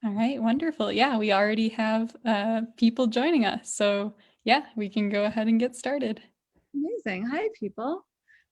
All right, wonderful. Yeah, we already have people joining us. So yeah, we can go ahead and get started. Amazing. Hi, people.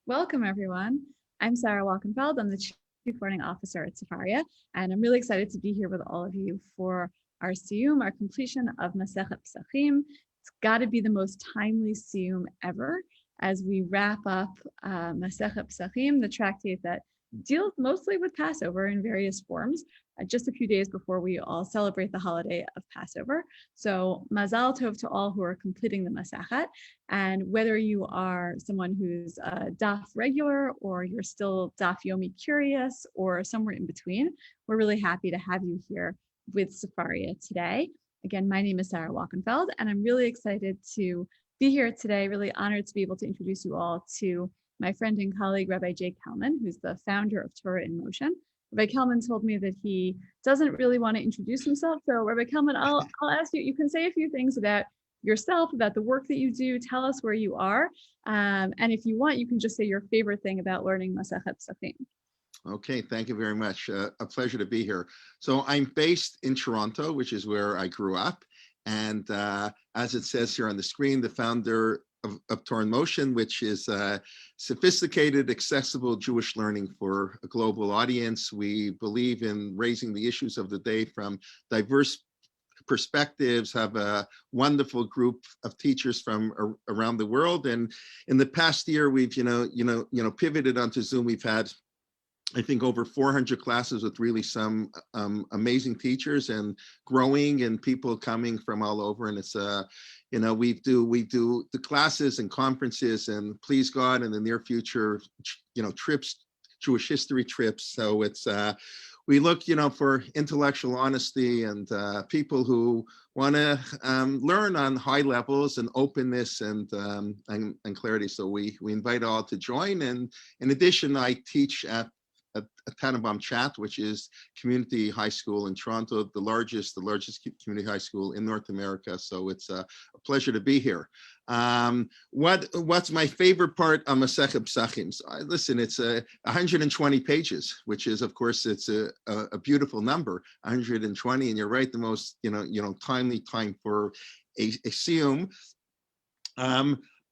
Welcome, everyone. I'm Sara Wolkenfeld. I'm the Chief Learning Officer at Sefaria, and I'm really excited to be here with all of you for our Siyum, our completion of Masechet Pesachim. It's got to be the most timely Siyum ever as we wrap up Masechet Pesachim, the tractate that deals mostly with Passover in various forms, just a few days before we all celebrate the holiday of Passover. So Mazal Tov to all who are completing the Masechet. And whether you are someone who's a Daf regular or you're still Daf Yomi curious or somewhere in between, we're really happy to have you here with Sefaria today. Again, my name is Sara Wolkenfeld, and I'm really excited to be here today, really honored to be able to introduce you all to my friend and colleague, Rabbi Kelman, who's the founder of Torah in Motion. Rabbi Kelman told me that he doesn't really want to introduce himself. So Rabbi Kelman, I'll ask you, you can say a few things about yourself, about the work that you do. Tell us where you are. And if you want, you can just say your favorite thing about learning Masechet Pesachim. Okay, thank you very much. A pleasure to be here. So I'm based in Toronto, which is where I grew up. And as it says here on the screen, the founder of Torah in Motion, which is sophisticated, accessible Jewish learning for a global audience. We believe in raising the issues of the day from diverse perspectives, have a wonderful group of teachers from around the world. And in the past year, we've pivoted onto Zoom. We've had, I think, over 400 classes with really some amazing teachers and growing, and people coming from all over. And it's we do the classes and conferences, and please God, in the near future, trips, Jewish history trips. So it's we look, for intellectual honesty and people who want to learn on high levels and openness and clarity. So we invite all to join. And in addition, I teach at Tannenbaum Chat, which is community high school in Toronto, the largest community high school in North America. So it's a pleasure to be here. What's my favorite part of Masechet Pesachim? Listen, it's 120 pages, which is, of course, it's a beautiful number, 120, and you're right, the most timely time for a Siyum.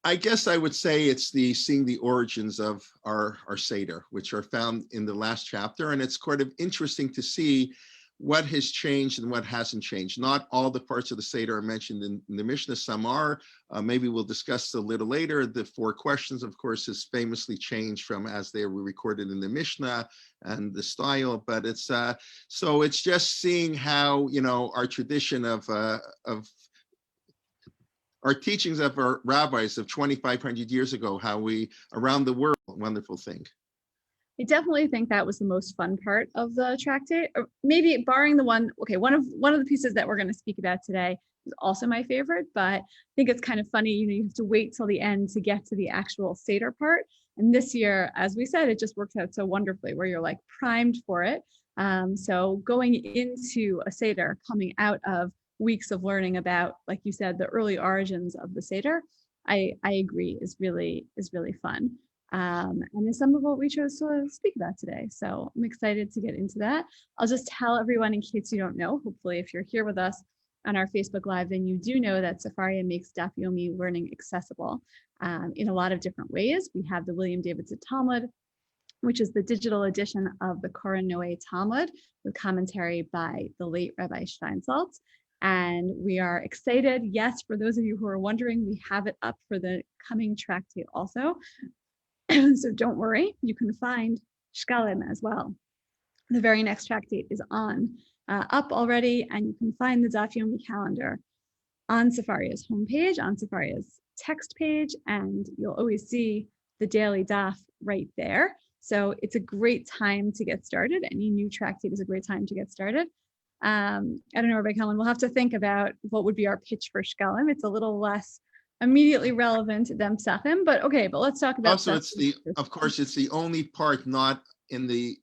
I guess I would say it's seeing the origins of our Seder, which are found in the last chapter. And it's kind of interesting to see what has changed and what hasn't changed. Not all the parts of the Seder are mentioned in the Mishnah. Some are. Maybe we'll discuss a little later. The 4 questions, of course, has famously changed from as they were recorded in the Mishnah and the style. But it's so it's just seeing how, our tradition of our teachings of our rabbis of 2,500 years ago, how we, around the world, wonderful thing. I definitely think that was the most fun part of the tractate, or maybe barring the one of the pieces that we're going to speak about today is also my favorite, but I think it's kind of funny, you have to wait till the end to get to the actual Seder part. And this year, as we said, it just works out so wonderfully where you're like primed for it. So going into a Seder, coming out of weeks of learning about, like you said, the early origins of the Seder, I agree is really fun. And is some of what we chose to speak about today. So I'm excited to get into that. I'll just tell everyone in case you don't know, hopefully if you're here with us on our Facebook Live, then you do know that Sefaria makes Daf Yomi learning accessible in a lot of different ways. We have the William Davidson Talmud, which is the digital edition of the Koren Noe Talmud with commentary by the late Rabbi Steinsaltz. And we are excited. Yes, for those of you who are wondering, we have it up for the coming tractate also. So don't worry, you can find Shkalim as well. The very next tractate is up already, and you can find the Daf Yomi calendar on Sefaria's homepage, on Sefaria's text page, and you'll always see the daily daf right there. So it's a great time to get started. Any new tractate is a great time to get started. I don't know, Rabbi Kelman, we'll have to think about what would be our pitch for Shkalim. It's a little less immediately relevant than Pesachim, but okay, but let's talk about also it's the only part not in the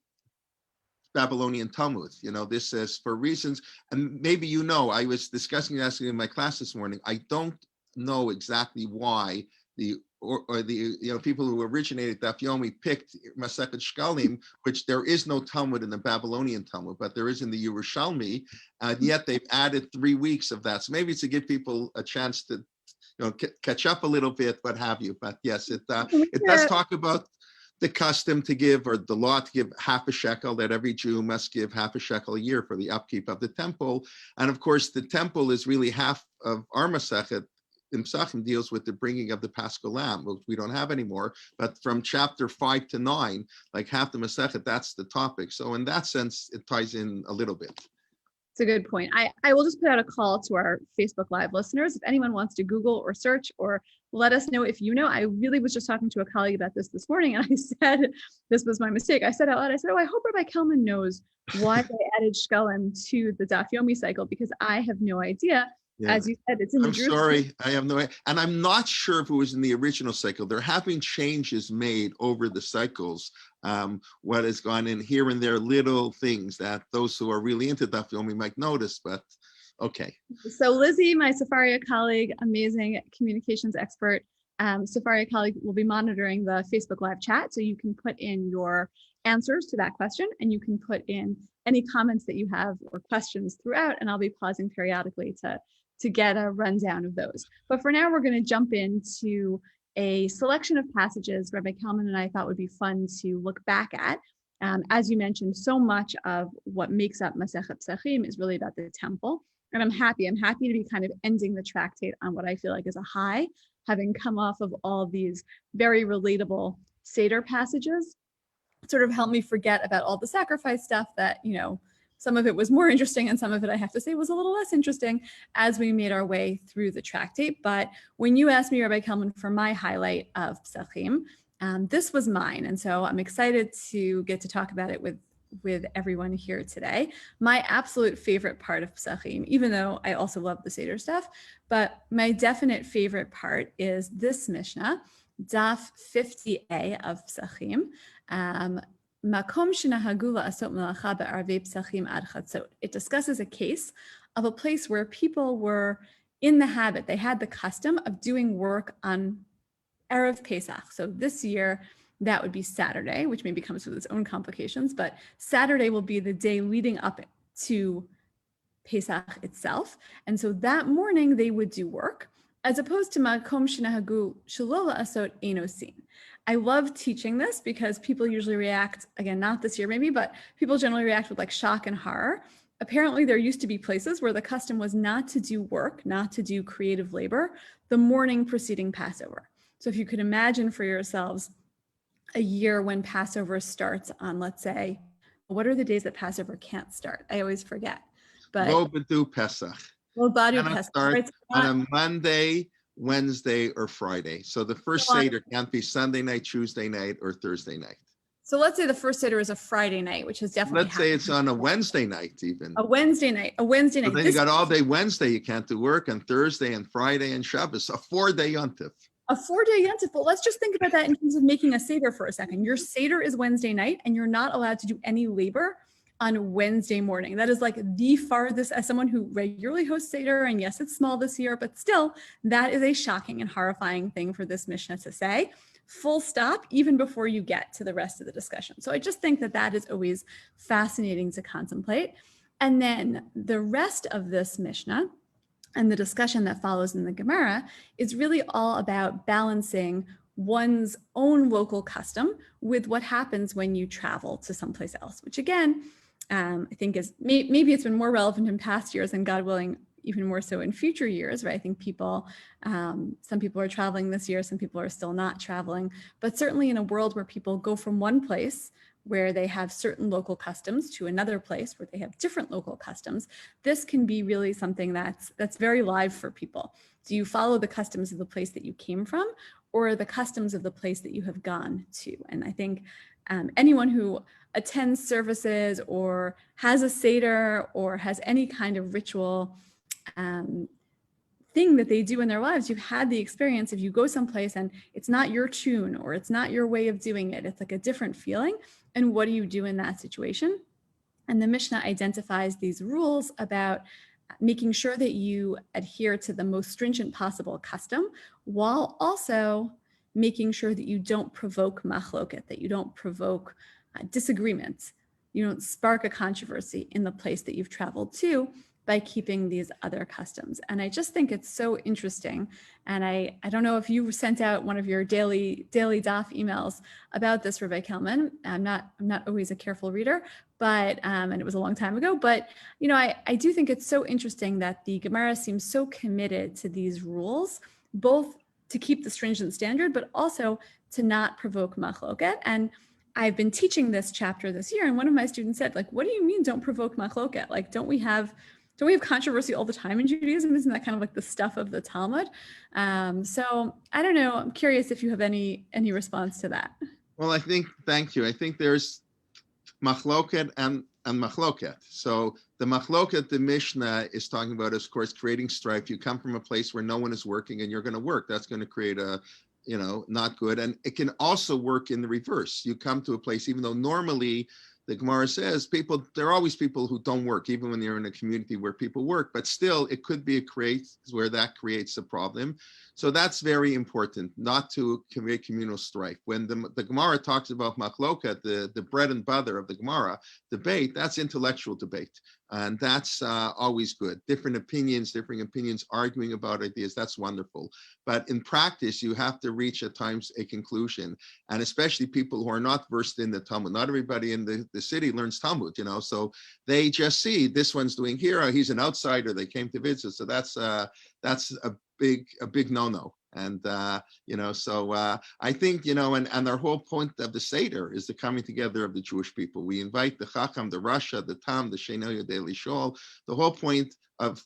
Babylonian Talmud. This is for reasons, and maybe I was discussing this in my class this morning. I don't know exactly why people who originated Daf Yomi picked Masechet Shkalim, which there is no Talmud in the Babylonian Talmud, but there is in the Yerushalmi, and yet they've added 3 weeks of that. So maybe it's to give people a chance to catch up a little bit, what have you. But yes, it does talk about the custom to give, or the law to give half a shekel, that every Jew must give half a shekel a year for the upkeep of the temple. And of course, the temple is really half of our Masechet. In Pesachim deals with the bringing of the Paschal Lamb, which we don't have anymore. But from chapter 5 to 9, like half the Masechet, that's the topic. So in that sense, it ties in a little bit. It's a good point. I will just put out a call to our Facebook Live listeners. If anyone wants to Google or search or let us know if you know. I really was just talking to a colleague about this morning, and I said, this was my mistake. I said out loud, I said, oh, I hope Rabbi Kelman knows why they added Shkalim to the Daf Yomi cycle, because I have no idea. Yeah. As you said, it's in the Jerusalem. Sorry, I have no idea. And I'm not sure if it was in the original cycle. There have been changes made over the cycles. What has gone in here and there, little things that those who are really into Daf Yomi might notice, but okay. So Lizzie, my Sefaria colleague, amazing communications expert, Sefaria colleague, will be monitoring the Facebook Live chat. So you can put in your answers to that question, and you can put in any comments that you have or questions throughout, and I'll be pausing periodically to get a rundown of those. But for now, we're going to jump into a selection of passages Rabbi Kelman and I thought would be fun to look back at. As you mentioned, so much of what makes up Masechet Pesachim is really about the temple. And I'm happy to be kind of ending the tractate on what I feel like is a high, having come off of all these very relatable Seder passages. Sort of helped me forget about all the sacrifice stuff that, some of it was more interesting and some of it, I have to say, was a little less interesting as we made our way through the tractate. But when you asked me, Rabbi Kelman, for my highlight of Pesachim, this was mine. And so I'm excited to get to talk about it with everyone here today. My absolute favorite part of Pesachim, even though I also love the Seder stuff, but my definite favorite part is this Mishnah, Daf 50a of Pesachim. It discusses a case of a place where people were in the habit, they had the custom of doing work on Erev Pesach. So this year, that would be Saturday, which maybe comes with its own complications, but Saturday will be the day leading up to Pesach itself. And so that morning they would do work, as opposed to Makom Shenahagu Shelo La'asot Eino Sin. I love teaching this because people usually react, again, not this year maybe, but people generally react with like shock and horror. Apparently there used to be places where the custom was not to do work, not to do creative labor, the morning preceding Passover. So if you could imagine for yourselves a year when Passover starts on, let's say, what are the days that Passover can't start? I always forget. But Lo B'du Pesach. Lo B'du Pesach. Start right? on a Monday, Wednesday, or Friday. So the first Seder can't be Sunday night, Tuesday night, or Thursday night. So let's say the first Seder is a Friday night, which is definitely Let's say it's on a Wednesday night even. A Wednesday night. So then you got all day Wednesday, you can't do work, and Thursday and Friday and Shabbos, a 4-day yontif. A 4-day yontif, but let's just think about that in terms of making a Seder for a second. Your Seder is Wednesday night, and you're not allowed to do any labor on Wednesday morning. That is like the farthest, as someone who regularly hosts Seder, and yes, it's small this year, but still, that is a shocking and horrifying thing for this Mishnah to say. Full stop, even before you get to the rest of the discussion. So I just think that is always fascinating to contemplate. And then the rest of this Mishnah and the discussion that follows in the Gemara is really all about balancing one's own local custom with what happens when you travel to someplace else, which again, I think is maybe it's been more relevant in past years and God willing, even more so in future years, right? I think some people are traveling this year, some people are still not traveling, but certainly in a world where people go from one place where they have certain local customs to another place where they have different local customs, this can be really something that's very live for people. Do you follow the customs of the place that you came from or the customs of the place that you have gone to? And I think anyone who attends services or has a Seder or has any kind of ritual thing that they do in their lives, you've had the experience if you go someplace and it's not your tune or it's not your way of doing it, it's like a different feeling. And what do you do in that situation? And the Mishnah identifies these rules about making sure that you adhere to the most stringent possible custom, while also making sure that you don't provoke machloket, that you don't provoke disagreements, you don't spark a controversy in the place that you've traveled to by keeping these other customs. And I just think it's so interesting. And I don't know if you sent out one of your daily Daf emails about this, Rabbi Kelman. I'm not always a careful reader, but and it was a long time ago. But I do think it's so interesting that the Gemara seems so committed to these rules, both to keep the stringent standard, but also to not provoke machloket. And I've been teaching this chapter this year, and one of my students said, like, what do you mean don't provoke machloket? Like, don't we have controversy all the time in Judaism? Isn't that kind of like the stuff of the Talmud? So I don't know. I'm curious if you have any response to that. Well, thank you. I think there's machloket and machloket. So the machloket, the Mishnah is talking about, of course, creating strife. You come from a place where no one is working and you're going to work. That's going to create a, not good. And it can also work in the reverse. You come to a place, even though normally the Gemara says there are always people who don't work, even when you're in a community where people work, but still it could be where that creates a problem. So that's very important, not to create communal strife. When the Gemara talks about machloket, the bread and butter of the Gemara debate, that's intellectual debate. And that's always good. Different opinions, arguing about ideas, that's wonderful. But in practice, you have to reach at times a conclusion. And especially people who are not versed in the Talmud. Not everybody in the city learns Talmud, so they just see this one's doing here, he's an outsider, they came to visit. So that's a big no-no. And so I think and our whole point of the Seder is the coming together of the Jewish people. We invite the Chacham, the Rasha, the Tam, the Sheinu Daily Shol. The whole point of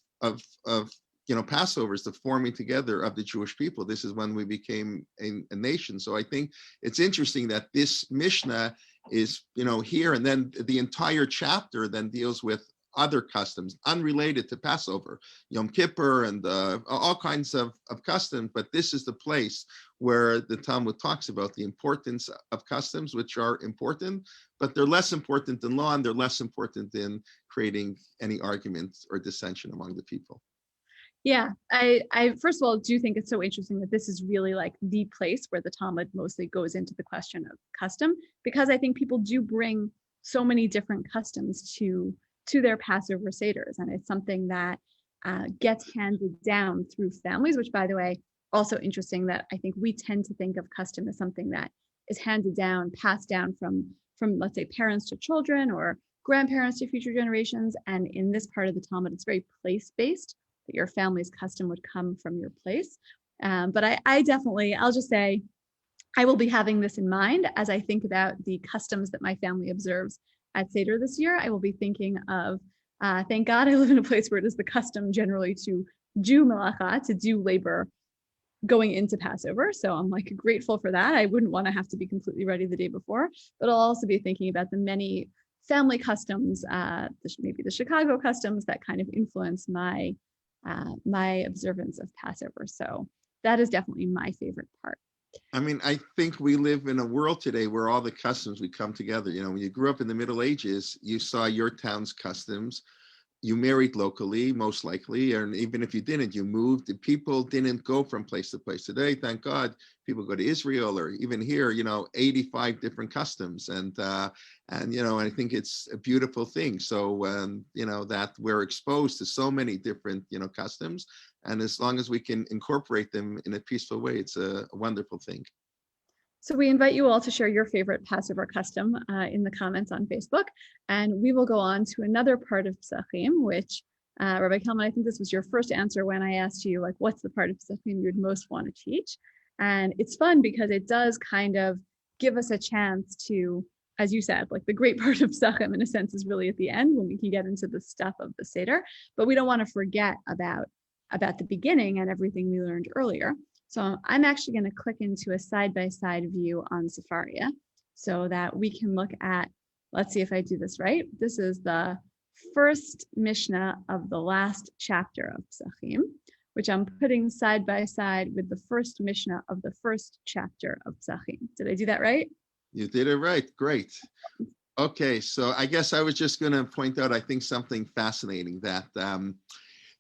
Passover is the forming together of the Jewish people. This is when we became a nation. So I think it's interesting that this Mishnah is here, and then the entire chapter then deals with other customs unrelated to Passover, Yom Kippur, and all kinds of customs. But this is the place where the Talmud talks about the importance of customs, which are important, but they're less important than law, and they're less important in creating any argument or dissension among the people. Yeah, I first of all do think it's so interesting that this is really like the place where the Talmud mostly goes into the question of custom, because I think people do bring so many different customs to their Passover Seders. And it's something that gets handed down through families, which, by the way, also interesting that I think we tend to think of custom as something that is handed down, passed down from let's say, parents to children or grandparents to future generations. And in this part of the Talmud, it's very place-based, that your family's custom would come from your place. But I'll just say, I will be having this in mind as I think about the customs that my family observes at Seder this year. I will be thinking of, thank God I live in a place where it is the custom generally to do melacha, to do labor going into Passover. So I'm grateful for that. I wouldn't want to have to be completely ready the day before, but I'll also be thinking about the many family customs, maybe the Chicago customs that kind of influence my observance of Passover. So that is definitely my favorite part. I mean, I think we live in a world today where all the customs we come together. When you grew up in the Middle Ages, you saw your town's customs. You married locally, most likely, and even if you didn't, you moved. The people didn't go from place to place. Today, thank God, people go to Israel or even here, 85 different customs. And I think it's a beautiful thing. So, that we're exposed to so many different, customs. And as long as we can incorporate them in a peaceful way, it's a wonderful thing. So we invite you all to share your favorite Passover custom in the comments on Facebook. And we will go on to another part of Pesachim, which, Rabbi Kelman, I think this was your first answer when I asked you, what's the part of Pesachim you'd most want to teach? And it's fun because it does kind of give us a chance to, as you said, the great part of Pesachim in a sense is really at the end when we can get into the stuff of the Seder, but we don't want to forget about the beginning and everything we learned earlier. So I'm actually going to click into a side-by-side view on Sefaria so that we can look at, let's see if I do this right. This is the first Mishnah of the last chapter of Pesachim, which I'm putting side by side with the first Mishnah of the first chapter of Pesachim. Did I do that right? You did it right. Great. Okay, so I guess I was just going to point out, I think, something fascinating that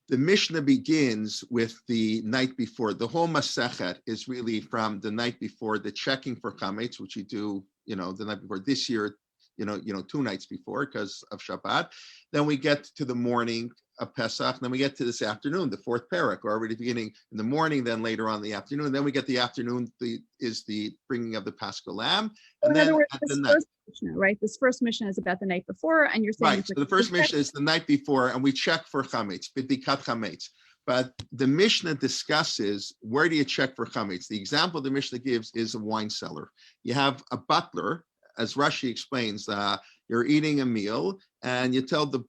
the Mishnah begins with the night before. The whole Masechet is really from the night before, the checking for chametz, which you do, the night before. This year, 2 nights before because of Shabbat. Then we get to the morning of Pesach. Then we get to this afternoon, the fourth parak, or already beginning in the morning, then later on in the afternoon. Then we get the afternoon, is the bringing of the Paschal Lamb. So And in other then words, at this the night. first Mishnah, right? This first Mishnah is about the night before, and you're saying Right. So the first Mishnah is the night before, and we check for chametz, b'dikat chametz. But the Mishnah discusses, where do you check for chametz? The example the Mishnah gives is a wine cellar. You have a butler, as Rashi explains, you're eating a meal, and you tell the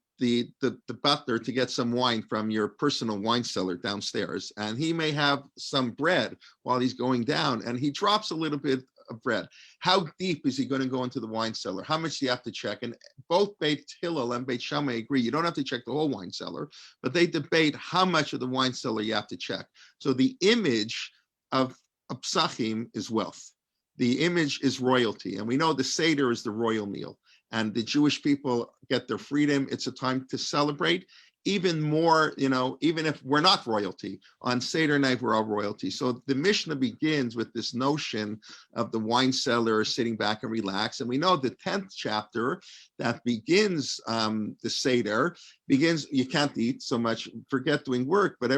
butler to get some wine from your personal wine cellar downstairs, and he may have some bread while he's going down, and he drops a little bit of bread. How deep is he going to go into the wine cellar? How much do you have to check? And both Beit Hillel and Beit Shammai agree you don't have to check the whole wine cellar, but they debate how much of the wine cellar you have to check. So the image of Pesachim is wealth. The image is royalty, and we know the Seder is the royal meal, and the Jewish people get their freedom. It's a time to celebrate. Even more, even if we're not royalty, on Seder night, we're all royalty. So the Mishnah begins with this notion of the wine cellar sitting back and relax. And we know the 10th chapter that begins the Seder, you can't eat so much, forget doing work, but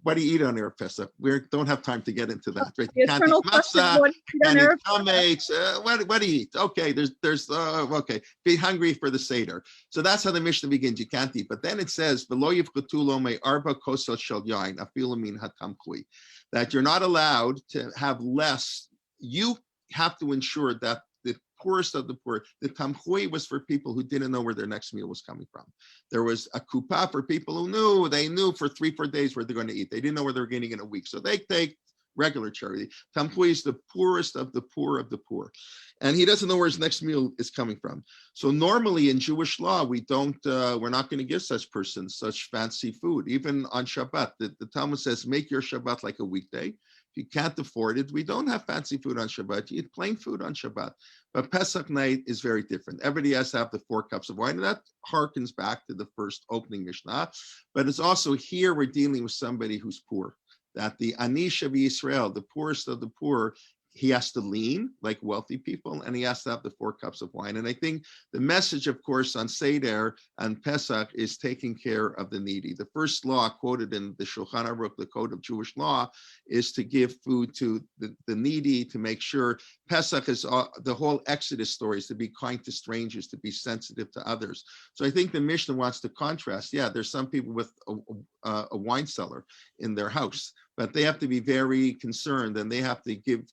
what do you eat on Erev Pesach? We don't have time to get into that. Right? You can't eat matzah, can't eat chametz, what do you eat? Okay, there's okay, be hungry for the Seder. So that's how the Mishnah begins, you can't eat. But then it says, that you're not allowed to have less. You have to ensure that the poorest of the poor, the tamchui was for people who didn't know where their next meal was coming from. There was a kupa for people who knew for 3-4 days where they're going to eat. They didn't know where they're getting in a week. So they take regular charity. Tamchui is the poorest of the poor of the poor. And he doesn't know where his next meal is coming from. So normally in Jewish law, we're not going to give such persons such fancy food. Even on Shabbat, the Talmud says, make your Shabbat like a weekday. If you can't afford it, we don't have fancy food on Shabbat. You eat plain food on Shabbat. But Pesach night is very different. Everybody has to have the 4 cups of wine. And that harkens back to the first opening Mishnah. But it's also here we're dealing with somebody who's poor. That the Anish of Israel, the poorest of the poor, he has to lean like wealthy people, and he has to have the 4 cups of wine. And I think the message, of course, on Seder and Pesach is taking care of the needy. The first law quoted in the Shulchan Aruch, the Code of Jewish Law, is to give food to the needy, to make sure. Pesach is the whole Exodus story is to be kind to strangers, to be sensitive to others. So I think the Mishnah wants to contrast. Yeah, there's some people with a wine cellar in their house, but they have to be very concerned, and they have to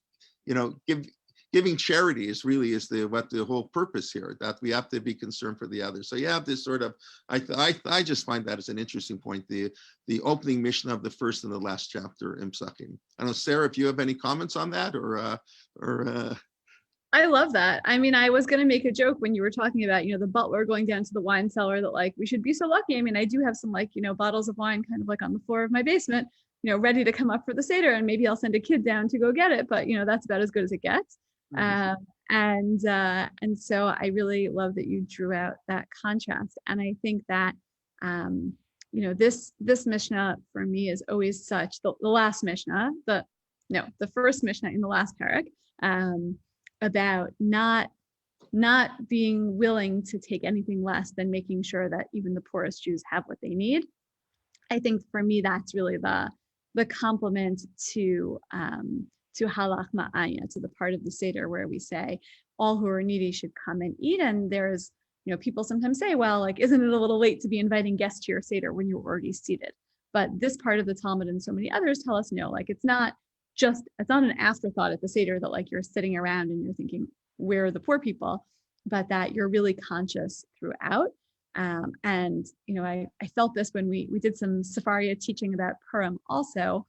giving charity is what the whole purpose here, that we have to be concerned for the others. So you have this sort of, I just find that as an interesting point, the opening Mishnah of the first and the last chapter in Pesachim. I don't know, Sarah, if you have any comments on that or I love that. I mean, I was going to make a joke when you were talking about, the butler going down to the wine cellar, that we should be so lucky. I mean, I do have some bottles of wine kind of on the floor of my basement, ready to come up for the Seder, and maybe I'll send a kid down to go get it, but that's about as good as it gets. And so I really love that you drew out that contrast. And I think that, this Mishnah for me is always such, the last Mishnah, the first Mishnah in the last parak, about not being willing to take anything less than making sure that even the poorest Jews have what they need. I think for me, that's really the complement to halach ma'aya, to the part of the Seder where we say all who are needy should come and eat. And there's, people sometimes say, well, isn't it a little late to be inviting guests to your Seder when you're already seated? But this part of the Talmud and so many others tell us, no, it's not an afterthought at the Seder that you're sitting around and you're thinking, where are the poor people? But that you're really conscious throughout. And I felt this when we did some Sefaria teaching about Purim also.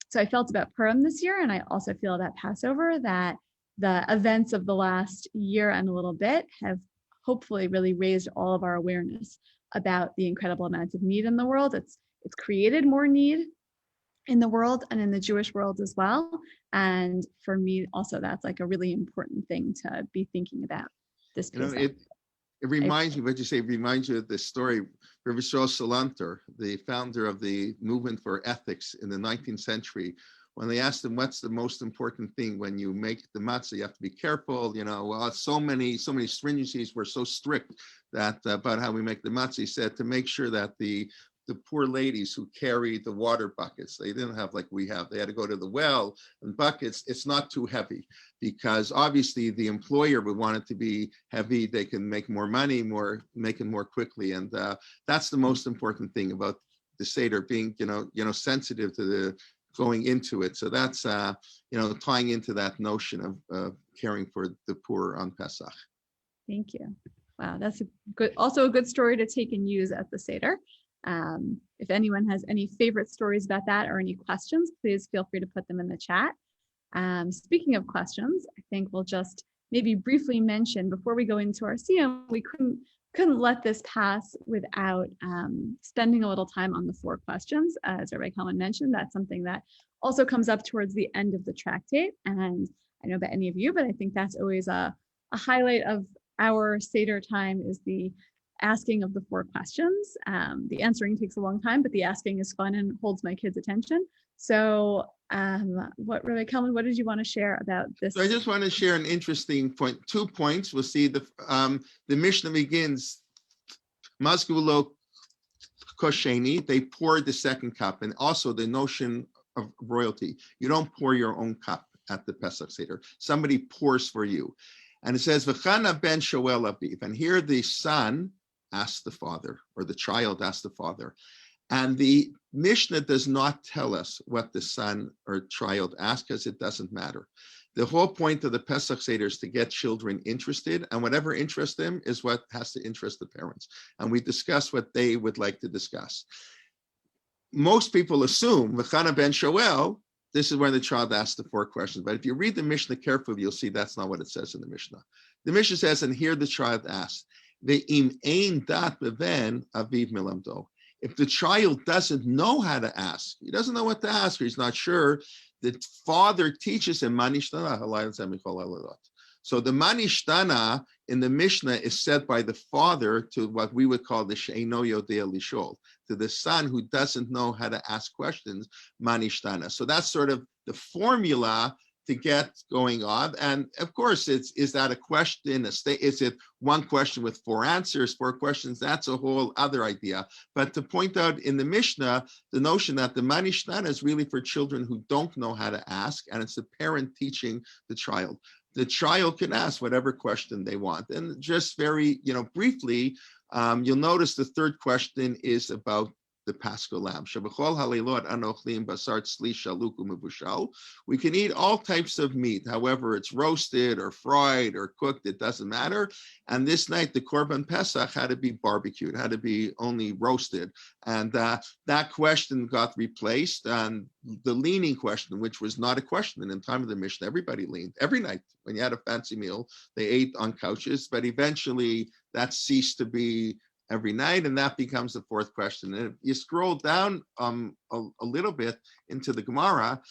So I felt about Purim this year, and I also feel about Passover, that the events of the last year and a little bit have hopefully really raised all of our awareness about the incredible amount of need in the world. It's created more need in the world and in the Jewish world as well. And for me also, that's a really important thing to be thinking about this Pesach. It reminds me, what you say, reminds you of the story, Rabbi Salanter, the founder of the movement for ethics in the 19th century, when they asked him, what's the most important thing when you make the matzah? You have to be careful, well, so many stringencies, we're so strict that about how we make the matzah. He said to make sure that the poor ladies who carry the water buckets, they didn't have like we have, they had to go to the well and buckets, it's not too heavy, because obviously the employer would want it to be heavy. They can make more money, make it more quickly. And that's the most important thing about the Seder, being, sensitive to the going into it. So that's, tying into that notion of caring for the poor on Pesach. Thank you. Wow, that's also a good story to take and use at the Seder. If anyone has any favorite stories about that or any questions, please feel free to put them in the chat. Speaking of questions, I think we'll just maybe briefly mention before we go into our Siyum, we couldn't let this pass without spending a little time on the 4 questions. As Rabbi Kelman mentioned, that's something that also comes up towards the end of the tractate. And I know about any of you, but I think that's always a highlight of our Seder time, is the asking of the 4 questions. The answering takes a long time, but the asking is fun and holds my kids' attention. So Rabbi Kelman, what did you want to share about this? So I just want to share an interesting point, 2 points. We'll see the Mishnah begins, Mazgulo Kosheni, they poured the second cup, and also the notion of royalty. You don't pour your own cup at the Pesach Seder. Somebody pours for you. And it says, V'chana ben shoel aviv, and here the son asked the father, or the child asked the father. And the Mishnah does not tell us what the son or child asked, because it doesn't matter. The whole point of the Pesach Seder is to get children interested, and whatever interests them is what has to interest the parents. And we discuss what they would like to discuss. Most people assume, V'chana ben shoel, this is when the child asks the 4 questions. But if you read the Mishnah carefully, you'll see that's not what it says in the Mishnah. The Mishnah says, and here the child asks, Ve'im ein dat beven aviv milamdo. If the child doesn't know how to ask, he doesn't know what to ask, or he's not sure, the father teaches him manishtana. So the manishtana in the Mishnah is said by the father to what we would call the she'eino yodea lishol, to the son who doesn't know how to ask questions, manishtana. So that's sort of the formula to get going on. And of course, is that a question? Is it one question with 4 answers, 4 questions? That's a whole other idea. But to point out in the Mishnah, the notion that the manishtana is really for children who don't know how to ask, and it's the parent teaching the child. The child can ask whatever question they want. And just very, briefly, you'll notice the 3rd question is about the Paschal Lamb. We can eat all types of meat, however it's roasted or fried or cooked, it doesn't matter. And this night, the Korban Pesach had to be barbecued, had to be only roasted. And that question got replaced. And the leaning question, which was not a question in the time of the Mishnah, everybody leaned. Every night when you had a fancy meal, they ate on couches, but eventually that ceased to be every night, and that becomes the 4th question. And if you scroll down a little bit into the Gemara,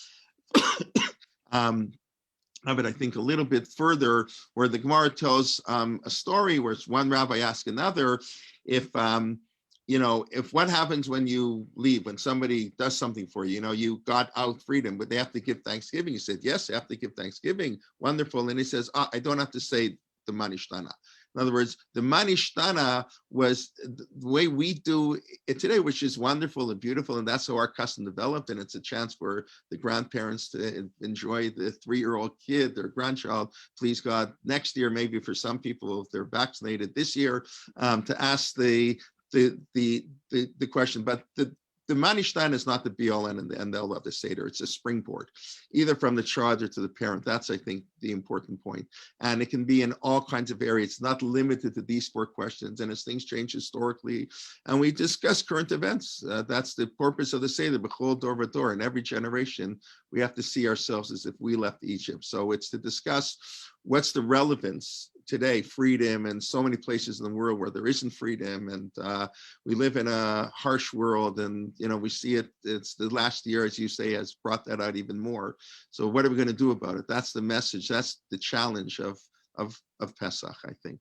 but I think a little bit further, where the Gemara tells a story where it's one rabbi asks another, if what happens when you leave, when somebody does something for you, you got out freedom, but they have to give thanksgiving. He said, yes, they have to give thanksgiving. Wonderful. And he says, I don't have to say the manishtana. In other words, the manishtana was the way we do it today, which is wonderful and beautiful, and that's how our custom developed, and it's a chance for the grandparents to enjoy the 3-year-old kid, their grandchild, please God, next year, maybe for some people, if they're vaccinated this year, to ask the question. But the manishtana is not the be-all and end-all of the Seder. It's a springboard, either from the child or to the parent. That's, I think, the important point. And it can be in all kinds of areas. It's not limited to these 4 questions. And as things change historically, and we discuss current events, that's the purpose of the Seder, b'chol dor v'dor. In every generation, we have to see ourselves as if we left Egypt. So it's to discuss what's the relevance today, freedom, and so many places in the world where there isn't freedom, and we live in a harsh world, and we see it. It's the last year, as you say, has brought that out even more. So what are we going to do about it? That's the message. That's the challenge of Pesach, I think.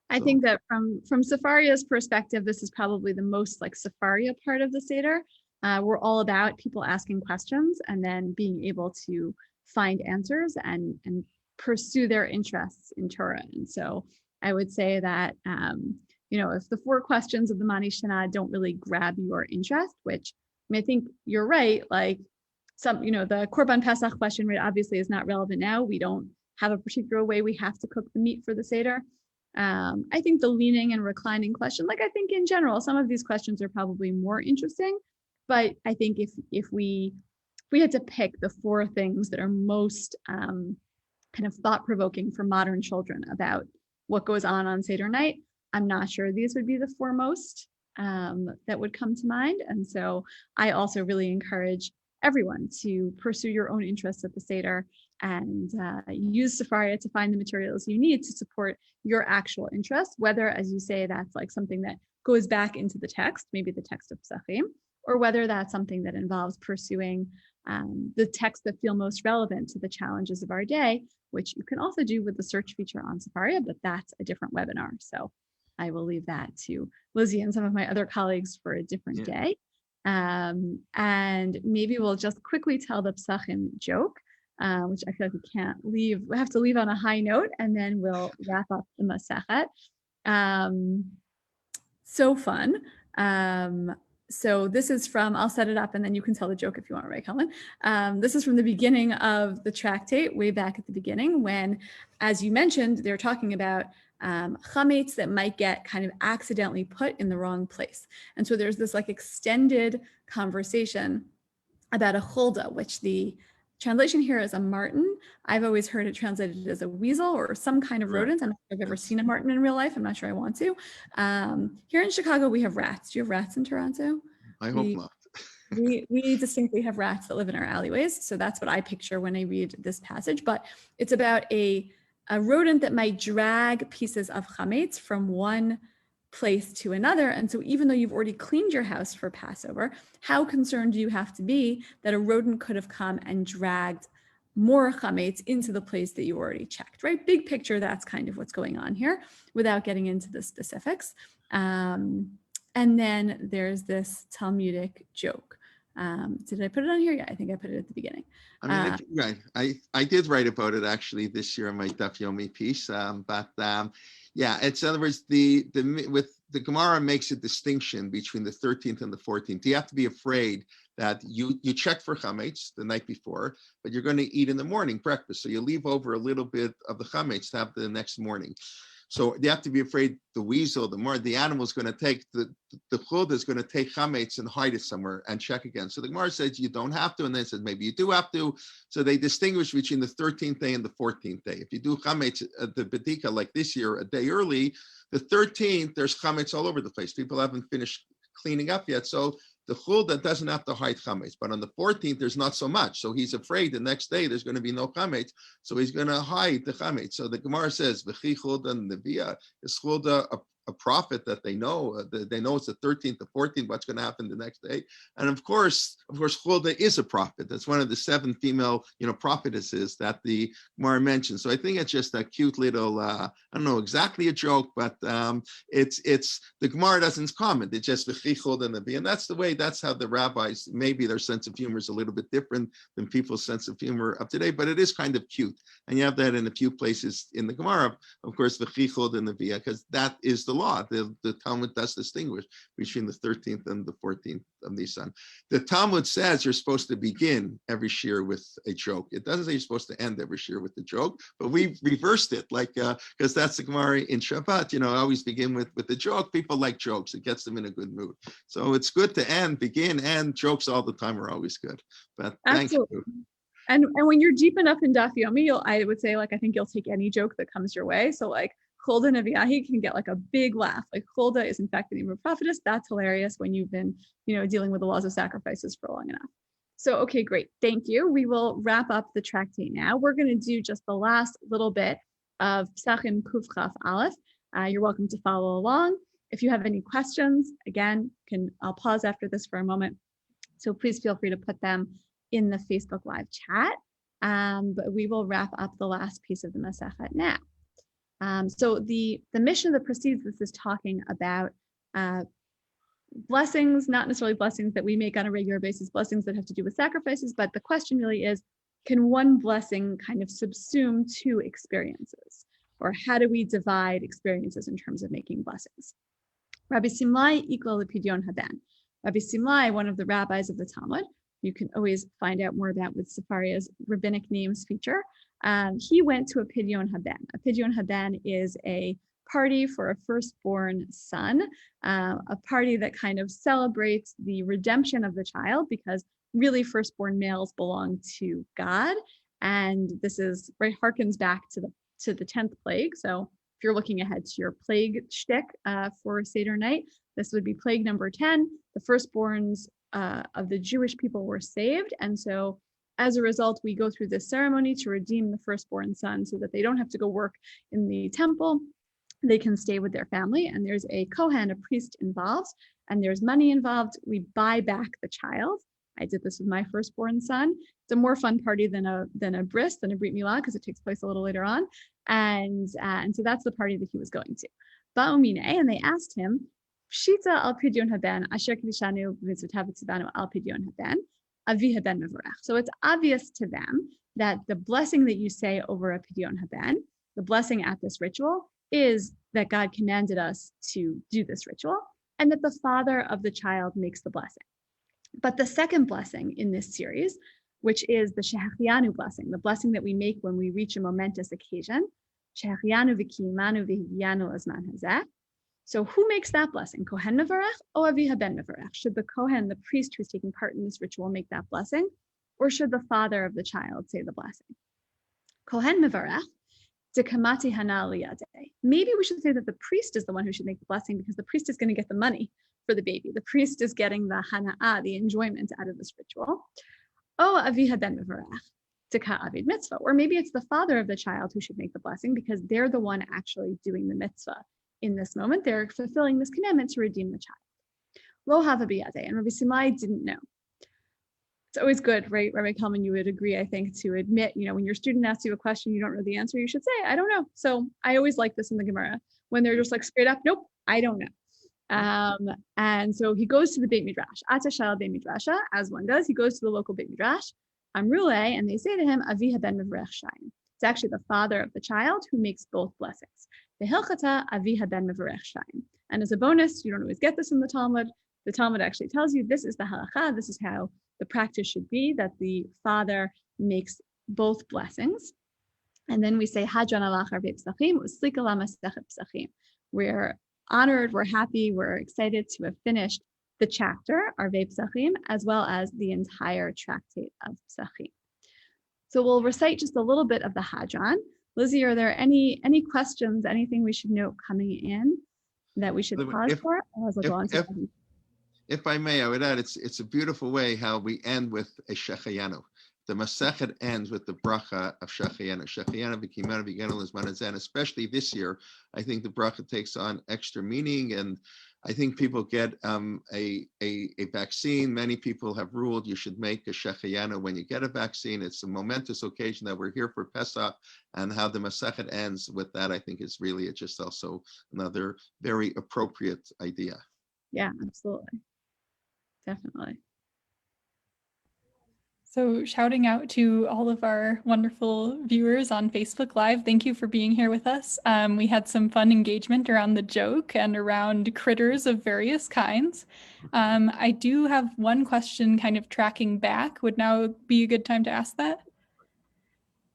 I think that from Sefaria's perspective, this is probably the most like Sefaria part of the Seder. We're all about people asking questions and then being able to find answers and pursue their interests in Torah. And so I would say that, if the 4 questions of the Mani Shana don't really grab your interest, which I think you're right, like the Korban Pesach question, right, obviously is not relevant now. We don't have a particular way we have to cook the meat for the Seder. I think the leaning and reclining question, like I think in general, some of these questions are probably more interesting, but I think if we had to pick the 4 things that are most kind of thought-provoking for modern children about what goes on Seder night, I'm not sure these would be the foremost that would come to mind. And so I also really encourage everyone to pursue your own interests at the Seder and use Sefaria to find the materials you need to support your actual interests, whether, as you say, that's like something that goes back into the text, maybe the text of Pesachim, or whether that's something that involves pursuing the texts that feel most relevant to the challenges of our day, which you can also do with the search feature on Sefaria, but that's a different webinar. So I will leave that to Lizzie and some of my other colleagues for a different day. And maybe we'll just quickly tell the Pesachim joke, which I feel like we have to leave on a high note, and then we'll wrap up the Masechet. So fun. So this is from, I'll set it up and then you can tell the joke if you want, right, Kelman? This is from the beginning of the tractate, way back at the beginning, when, as you mentioned, they're talking about chametz that might get kind of accidentally put in the wrong place. And so there's this like extended conversation about a chulda, which the translation here is a marten. I've always heard it translated as a weasel or some kind of rodent. I'm not sure if I've ever seen a marten in real life. I'm not sure I want to. Here in Chicago, we have rats. Do you have rats in Toronto? I hope not. we distinctly have rats that live in our alleyways. So that's what I picture when I read this passage. But it's about a rodent that might drag pieces of chametz from one place to another. And so even though you've already cleaned your house for Passover, how concerned do you have to be that a rodent could have come and dragged more chametz into the place that you already checked, right? Big picture, that's kind of what's going on here without getting into the specifics. And then there's this Talmudic joke. Did I put it on here? Yeah, I think I put it at the beginning. I mean, I did write about it actually this year in my Daf Yomi piece, yeah, it's in other words, the Gemara makes a distinction between the 13th and the 14th. You have to be afraid that you check for chametz the night before, but you're going to eat in the morning breakfast, so you leave over a little bit of the chametz to have the next morning. So you have to be afraid the weasel, the animal is going to take, the chulda is going to take chametz and hide it somewhere and check again. So the Gemara says you don't have to, and then it says maybe you do have to. So they distinguish between the 13th day and the 14th day. If you do chametz at the bedika like this year, a day early, the 13th, there's chametz all over the place. People haven't finished cleaning up yet. So the chulda doesn't have to hide chametz, but on the 14th, there's not so much. So he's afraid the next day there's going to be no chametz, so he's going to hide the chametz. So the Gemara says, "V'chi chulda nevia," is chulda a prophet that they know it's the 13th, the 14th, what's going to happen the next day. And of course, chulda is a prophet. That's one of the 7 female, prophetesses that the Gemara mentions. So I think it's just a cute little, I don't know exactly a joke, but it's the Gemara doesn't comment. It's just v'chi chulda nevia, and that's how the rabbis, maybe their sense of humor is a little bit different than people's sense of humor of today, but it is kind of cute. And you have that in a few places in the Gemara, of course, v'chi chulda nevia, because that is the law. The Talmud does distinguish between the 13th and the 14th of Nisan. The Talmud says you're supposed to begin every shir with a joke. It doesn't say you're supposed to end every shir with a joke, but we reversed it, because that's the Gemara in Shabbat. Always begin with a joke. People like jokes. It gets them in a good mood. So it's good to begin, and jokes all the time are always good. But thank you. And when you're deep enough in Daf Yomi, I would say, I think you'll take any joke that comes your way. So chulda neviahi can get a big laugh. Chulda is in fact the name of a prophetess. That's hilarious when you've been, dealing with the laws of sacrifices for long enough. So, okay, great. Thank you. We will wrap up the tractate now. We're going to do just the last little bit of Pesachim Kuf Chaf Aleph. You're welcome to follow along. If you have any questions, again, I'll pause after this for a moment. So please feel free to put them in the Facebook Live chat. But we will wrap up the last piece of the Masechet now. So the Mishnah that precedes this is talking about blessings, not necessarily blessings that we make on a regular basis, blessings that have to do with sacrifices, but the question really is, can one blessing kind of subsume two experiences? Or how do we divide experiences in terms of making blessings? Rabbi Simlai equal Pidyon Haben. Rabbi Simlai, one of the rabbis of the Talmud, you can always find out more about with Sefaria's rabbinic names feature. He went to a Pidyon Haben. A Pidyon Haben is a party for a firstborn son, a party that kind of celebrates the redemption of the child, because really firstborn males belong to God. And this is right, harkens back to the 10th plague. So if you're looking ahead to your plague shtick for Seder night, this would be plague number 10. The firstborns of the Jewish people were saved. And so as a result, we go through this ceremony to redeem the firstborn son so that they don't have to go work in the temple. They can stay with their family, and there's a Kohen, a priest involved, and there's money involved. We buy back the child. I did this with my firstborn son. It's a more fun party than a bris, than a brit milah, because it takes place a little later on. And so that's the party that he was going to. Ba'umine, and they asked him, Pshita al pidyon haben, asher kiddushanu v'mitzvotav v'tzivanu al pidyon haben, avi haben mevorach. So it's obvious to them that the blessing that you say over a pidyon haben, the blessing at this ritual, is that God commanded us to do this ritual, and that the father of the child makes the blessing. But the second blessing in this series, which is the Shahianu Blessing, the blessing that we make when we reach a momentous occasion, Shahianu v'kiyimanu v'higyanu azman hazeh. So who makes that blessing? Kohen mevarach or avi haben mevarach? Should the Kohen, the priest who's taking part in this ritual, make that blessing, or should the father of the child say the blessing? Kohen mevarach. Maybe we should say that the priest is the one who should make the blessing, because the priest is going to get the money for the baby. The priest is getting the hana'ah, the enjoyment out of this ritual. Or maybe it's the father of the child who should make the blessing, because they're the one actually doing the mitzvah in this moment. They're fulfilling this commandment to redeem the child. Lo hava biyadeh, and Rabbi Simlai didn't know. It's always good, right, Rabbi Kelman, you would agree, I think, to admit, when your student asks you a question, you don't know the answer, you should say, I don't know. So I always like this in the Gemara, when they're just like straight up, nope, I don't know. And so he goes to the Beit Midrash, Atashal Beit Midrasha, as one does. He goes to the local Beit Midrash, Amrule, and they say to him, Avi haben mevarech shayim. It's actually the father of the child who makes both blessings. The Hilchata Avi haben mevarech shayim. And as a bonus, you don't always get this in the Talmud. The Talmud actually tells you this is the halacha, this is how the practice should be, that the father makes both blessings. And then we say, Hajjan alach arvei Pesachim, uslika lamasechet Pesachim. We're honored, we're happy, we're excited to have finished the chapter, Arvei Pesachim, as well as the entire Tractate of Pesachim. So we'll recite just a little bit of the Hajjan. Lizzie, are there any questions, anything we should note coming in that we should pause for? If I may, I would add, it's a beautiful way how we end with a Shechianu. The Masechet ends with the bracha of Shahianu. Shahianu v'kiyimanu v'higanu l'zman hazeh. And especially this year, I think the bracha takes on extra meaning. And I think people get a vaccine. Many people have ruled you should make a Shahianu when you get a vaccine. It's a momentous occasion that we're here for Pesach, and how the Masechet ends with that, I think, is really just also another very appropriate idea. Yeah, absolutely. Definitely. So shouting out to all of our wonderful viewers on Facebook Live, thank you for being here with us. We had some fun engagement around the joke and around critters of various kinds. I do have one question kind of tracking back. Would now be a good time to ask that?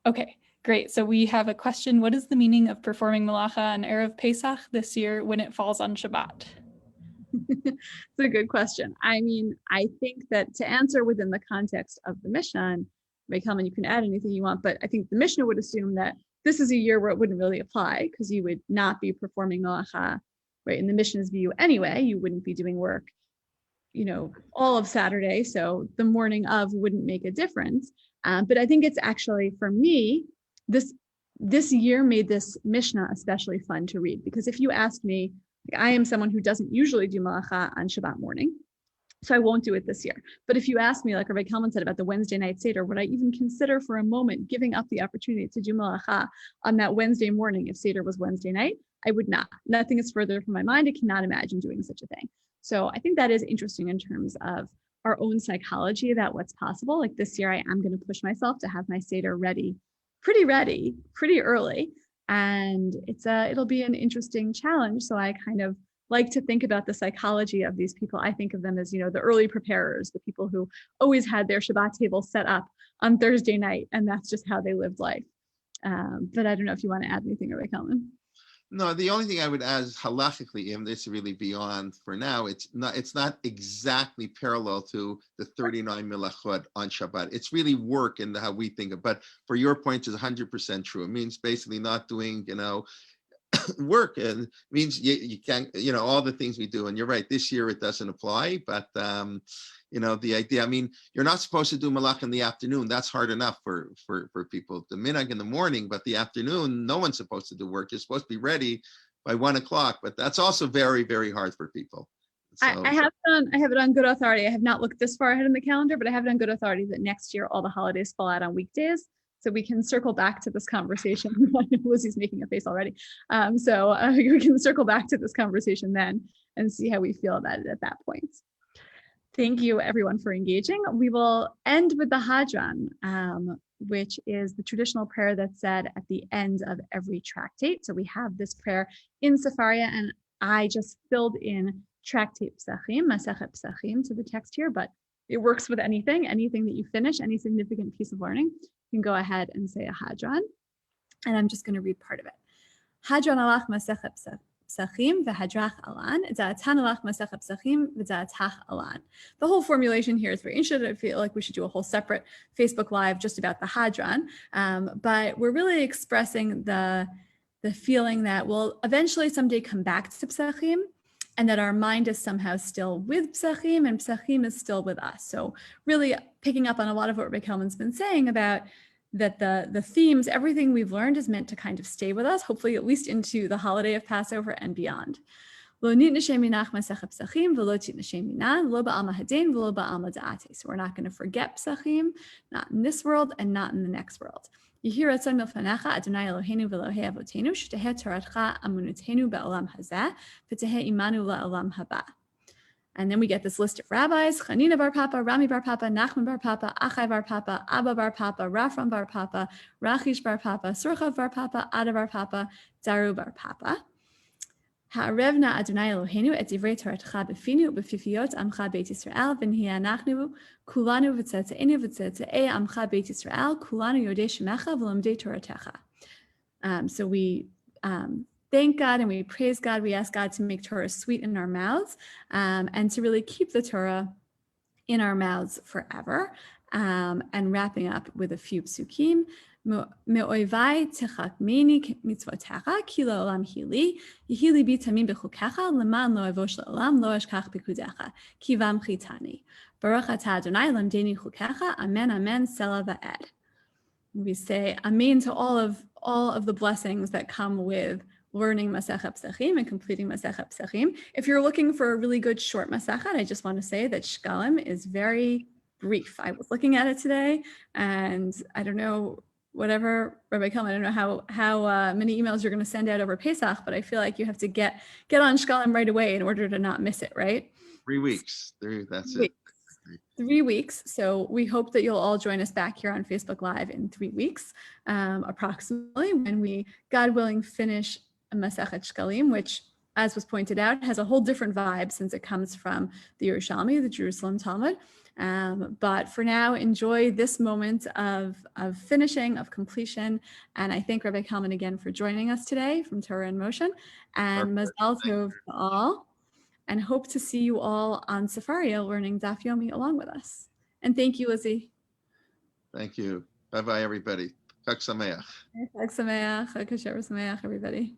Okay, great. So we have a question. What is the meaning of performing Malacha on Erev Pesach this year when it falls on Shabbat? It's a good question. I mean, I think that to answer within the context of the Mishnah, and Rabbi Kelman, you can add anything you want, but I think the Mishnah would assume that this is a year where it wouldn't really apply, because you would not be performing Malacha, right? In the Mishnah's view anyway, you wouldn't be doing work, all of Saturday. So the morning of wouldn't make a difference. But I think it's actually, for me, this year made this Mishnah especially fun to read, because if you asked me, I am someone who doesn't usually do malacha on Shabbat morning. So I won't do it this year. But if you ask me, like Rabbi Kelman said about the Wednesday night Seder, would I even consider for a moment giving up the opportunity to do malacha on that Wednesday morning if Seder was Wednesday night? I would not. Nothing is further from my mind. I cannot imagine doing such a thing. So I think that is interesting in terms of our own psychology about what's possible. Like this year, I am going to push myself to have my Seder ready, pretty early. And it'll be an interesting challenge. So I kind of like to think about the psychology of these people. I think of them as, the early preparers, the people who always had their Shabbat table set up on Thursday night, and that's just how they lived life. But I don't know if you want to add anything, Rabbi Kelman. No, the only thing I would add is halachically, and this is really beyond for now, it's not exactly parallel to the 39 melachot on Shabbat. It's really work in how we think of, but for your point is 100% true. It means basically not doing, work, and means you can't, all the things we do. And you're right, this year it doesn't apply, but the idea, you're not supposed to do malach in the afternoon. That's hard enough for people. The minhag in the morning, but the afternoon, no one's supposed to do work. You're supposed to be ready by 1 o'clock, but that's also very, very hard for people. So, I have it on good authority. I have not looked this far ahead in the calendar, but I have it on good authority that next year all the holidays fall out on weekdays. So we can circle back to this conversation. Lizzie's making a face already. So we can circle back to this conversation then and see how we feel about it at that point. Thank you everyone for engaging. We will end with the Hajjan, which is the traditional prayer that's said at the end of every tractate. So we have this prayer in Sefaria, and I just filled in Tractate Pesachim, Masechet Pesachim to the text here, but it works with anything that you finish, any significant piece of learning. You can go ahead and say a Hajjan, and I'm just going to read part of it. Hajjan alach Masechet Pesachim v'hadrach alan, za'atan alach Masechet Pesachim v'za'atach alan. The whole formulation here is very interesting. I feel like we should do a whole separate Facebook Live just about the Hajjan, but we're really expressing the feeling that we'll eventually someday come back to Pesachim, and that our mind is somehow still with Pesachim, and Pesachim is still with us. So really picking up on a lot of what Rabbi Kelman's been saying about that the themes, everything we've learned is meant to kind of stay with us, hopefully at least into the holiday of Passover and beyond. So we're not going to forget Pesachim, not in this world and not in the next world. And then we get this list of rabbis: Chanina bar Papa, Rami bar Papa, Nachman bar Papa, Achai bar Papa, Abba bar Papa, Rafram bar Papa, Rachish bar Papa, Surchav bar Papa, Ada bar Papa, Daru bar Papa. Ha'arevna Adonai Eloheinu et divrei Toratcha befinu befifiot amcha Beit Yisrael v'nihanachnu kulanu v'tzetzeinu v'tzetzei amcha Beit Yisrael kulanu yodei shemecha v'lomdei Toratecha. So we thank God and we praise God. We ask God to make Torah sweet in our mouths, and to really keep the Torah in our mouths forever. And wrapping up with a few psukim. Me'oivai techakmeni mitzvotecha ki la'olam hili yihili bi tamim bechukecha leman lo avosh la'olam lo ashkach bikudecha ki vamchi tani baruch atah Adonai lamdeni chukecha amen amen selah va'ed. We say amen to all of the blessings that come with learning Masechet Pesachim and completing Masechet Pesachim. If you're looking for a really good short Masechet, I just want to say that Shkalim is very brief. I was looking at it today, and I don't know, whatever, Rabbi Kelman, I don't know how many emails you're going to send out over Pesach, but I feel like you have to get on Shkalim right away in order to not miss it, right? 3 weeks. That's 3 weeks. So we hope that you'll all join us back here on Facebook Live in 3 weeks, approximately, when we, God willing, finish Masechet Shkalim, which, as was pointed out, has a whole different vibe since it comes from the Yerushalmi, the Jerusalem Talmud. But for now, enjoy this moment of finishing, of completion. And I thank Rabbi Kelman again for joining us today from Torah in Motion. And Mazal Tov to all. And hope to see you all on Sefaria learning Daf Yomi along with us. And thank you, Lizzie. Thank you. Bye-bye, everybody. Chag Sameach. Chag Sameach. Chag Kasher Sameach, everybody.